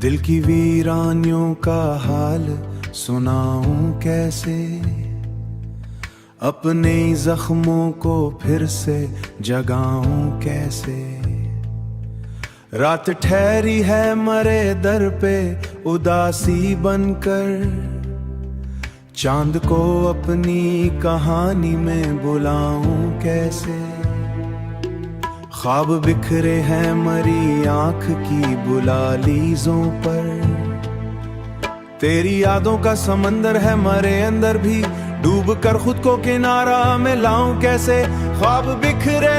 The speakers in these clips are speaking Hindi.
दिल की वीरानियों का हाल सुनाऊं कैसे, अपने जख्मों को फिर से जगाऊं कैसे। रात ठहरी है मरे दर पे उदासी बनकर, चांद को अपनी कहानी में बुलाऊं कैसे। ख्वाब बिखरे हैं मरी आंख की बुलालीजों पर, तेरी यादों का समंदर है मरे अंदर भी, डूब कर खुद को किनारा में लाऊं कैसे। ख्वाब बिखरे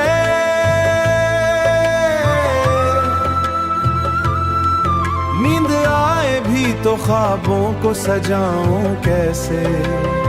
नींद आए भी तो ख्वाबों को सजाऊं कैसे।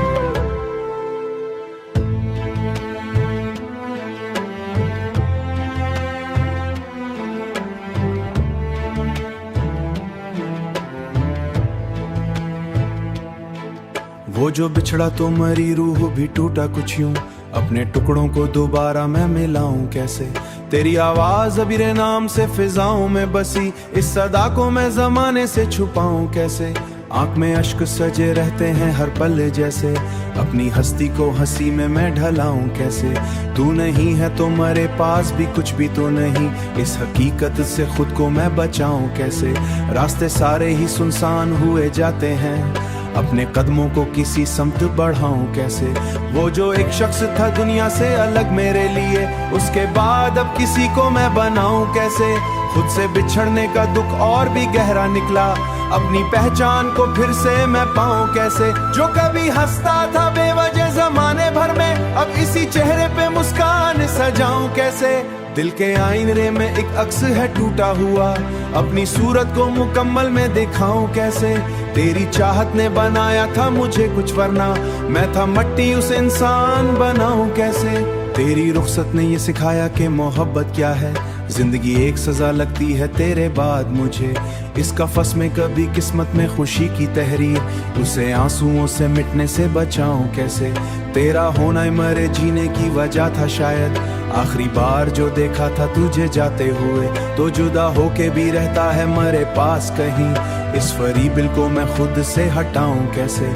वो जो बिछड़ा तो मरी रूह भी टूटा कुछ यूं, अपने टुकड़ों को दोबारा मैं मिलाऊं कैसे। तेरी आवाज अबीरे नाम से फिजाओं में बसी, इस सदा को मैं जमाने से छुपाऊं कैसे। आंख में अश्क सजे रहते हैं हर पल जैसे, अपनी हस्ती को हंसी में मैं ढलाऊं कैसे। तू नहीं है तो मेरे पास भी कुछ भी तो नहीं, इस हकीकत से खुद को मैं बचाऊं कैसे। रास्ते सारे ही सुनसान हुए जाते हैं, अपने कदमों को किसी समत बढ़ाऊं कैसे। वो जो एक शख्स था दुनिया से अलग मेरे लिए, उसके बाद अब किसी को मैं बनाऊं कैसे। खुद से बिछड़ने का दुख और भी गहरा निकला, अपनी पहचान को फिर से मैं पाऊं कैसे। जो कभी हंसता था बेवजह जमाने भर में, अब इसी चेहरे पे मुस्कान सजाऊं कैसे। दिल के आईने में एक अक्स है टूटा हुआ, अपनी सूरत को मुकम्मल में दिखाऊं कैसे। तेरी चाहत ने बनाया था मुझे कुछ, वरना मैं था मट्टी उसे इंसान बनाऊं कैसे। तेरी रुखसत ने ये सिखाया कि मोहब्बत क्या है, जिंदगी एक सजा लगती है तेरे बाद मुझे। इस कफस में कभी किस्मत में खुशी की तहरीर, उसे आंसुओं से मिटने से बचाऊं कैसे। तेरा होना ही मेरे जीने की वजह था शायद, आखिरी बार जो देखा था तुझे जाते हुए। तो जुदा होके भी रहता है मेरे पास कहीं, इस फरीबिल को मैं खुद से हटाऊं कैसे।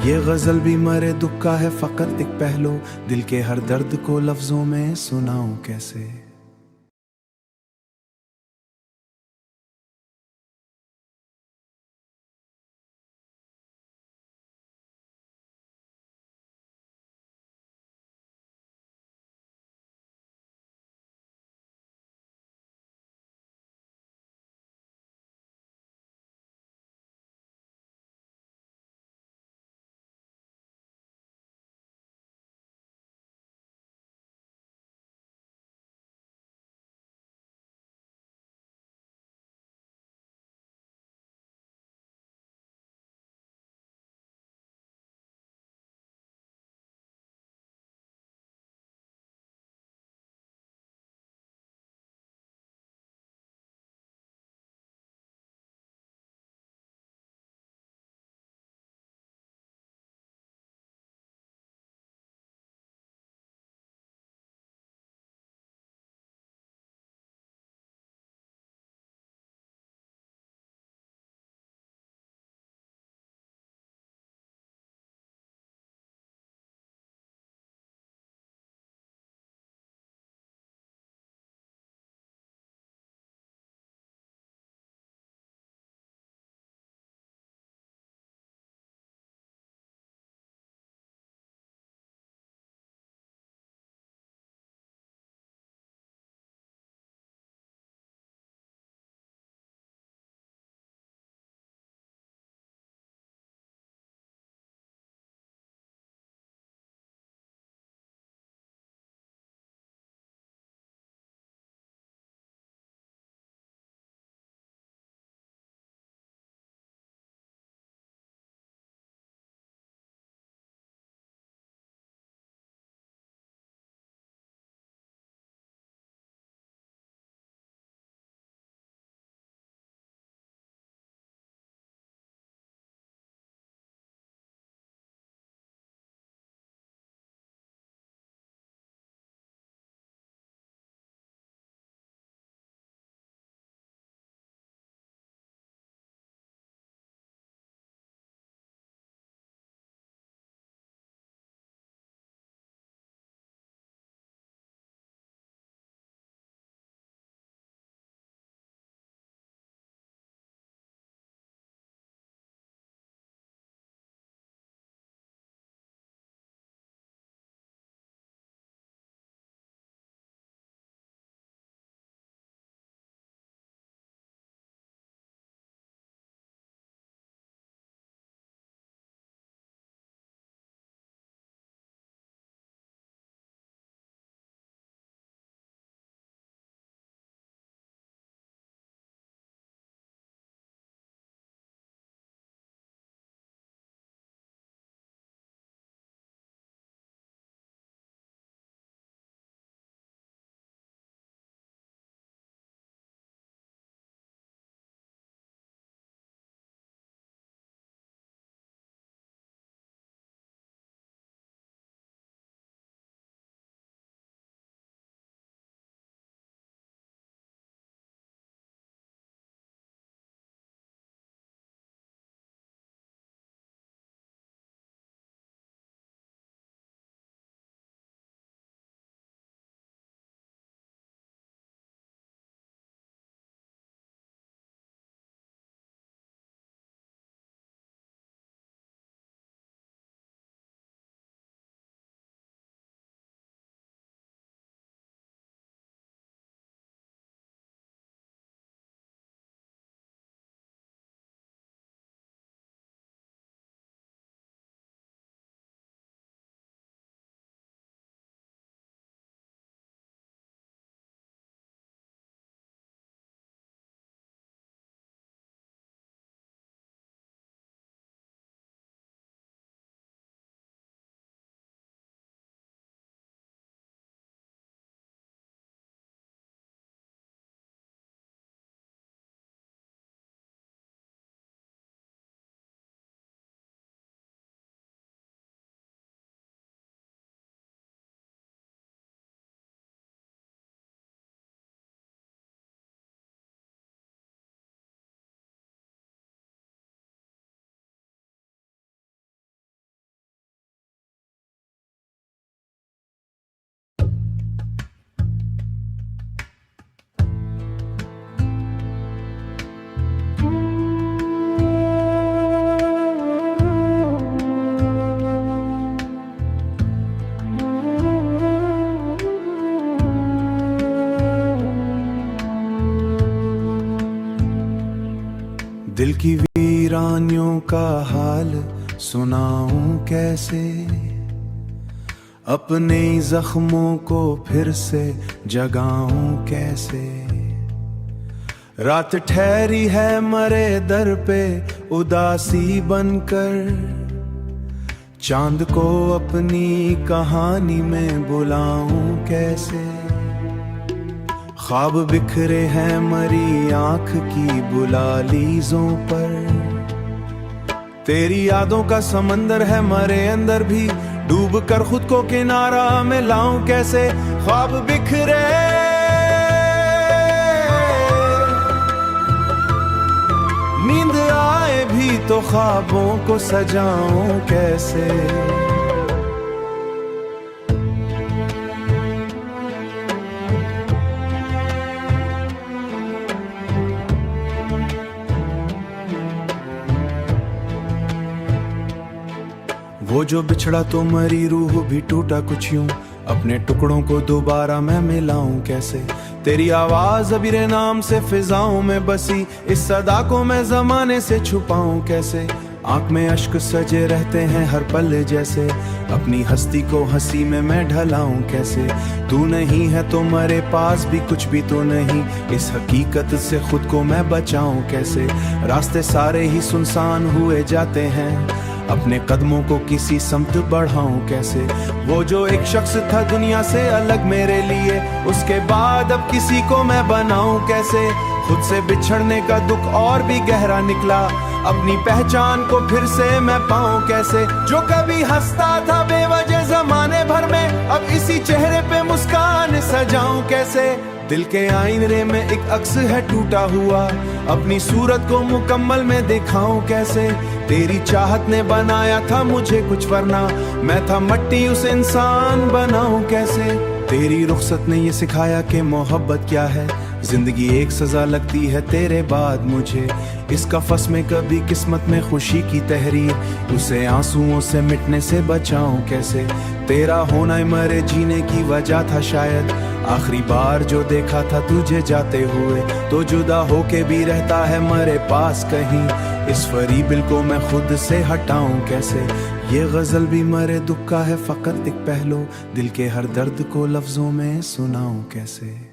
ये गजल भी मेरे दुख का है फकत एक पहलू, दिल के हर दर्द को लफ्जों में सुनाऊं कैसे। वीरानियों का हाल सुनाऊं कैसे, अपने जख्मों को फिर से जगाऊं कैसे। रात ठहरी है मरे दर पे उदासी बनकर, चांद को अपनी कहानी में बुलाऊं कैसे। ख्वाब बिखरे हैं मरी आंख की बुलालीजों पर, तेरी यादों का समंदर है मरे अंदर भी, डूब कर खुद को किनारा में लाऊं कैसे। ख्वाब बिखरे नींद आए भी तो ख्वाबों को सजाऊं कैसे। वो जो बिछड़ा तो मरी रूह भी टूटा कुछ यूं, अपने टुकड़ों को दोबारा मैं मिलाऊं कैसे। तेरी आवाज अबीरे नाम से फिजाओं में बसी, इस सदा को मैं जमाने से छुपाऊं कैसे। आंख में अश्क सजे रहते हैं हर पल जैसे, अपनी हस्ती को हंसी में मैं ढलाऊं कैसे। तू नहीं है तो मेरे पास भी कुछ भी तो नहीं, इस हकीकत से खुद को मैं बचाऊं कैसे। रास्ते सारे ही सुनसान हुए जाते हैं, अपने कदमों को किसी समत बढ़ाऊं कैसे। वो जो एक शख्स था दुनिया से अलग मेरे लिए, उसके बाद अब किसी को मैं बनाऊं कैसे। खुद से बिछड़ने का दुख और भी गहरा निकला, अपनी पहचान को फिर से मैं पाऊं कैसे। जो कभी हंसता था बेवजह जमाने भर में, अब इसी चेहरे पे मुस्कान सजाऊं कैसे। दिल के आईने में एक अक्स है टूटा हुआ, अपनी सूरत को मुकम्मल में दिखाऊं कैसे। तेरी चाहत ने बनाया था मुझे कुछ, वरना मैं था मट्टी उसे इंसान बनाऊं कैसे। तेरी रुखसत ने ये सिखाया कि मोहब्बत क्या है, जिंदगी एक सजा लगती है तेरे बाद मुझे। इस कफस में कभी किस्मत में खुशी की तहरीर, उसे आंसुओं से मिटने से बचाऊं कैसे। तेरा होना मरे जीने की वजह था शायद, आखिरी बार जो देखा था तुझे जाते हुए। तो जुदा होके भी रहता है मरे पास कहीं, इस फरीबिल को मैं खुद से हटाऊं कैसे। ये गजल भी मरे दुख का है फकत एक पहलू, दिल के हर दर्द को लफ्जों में सुनाऊं कैसे।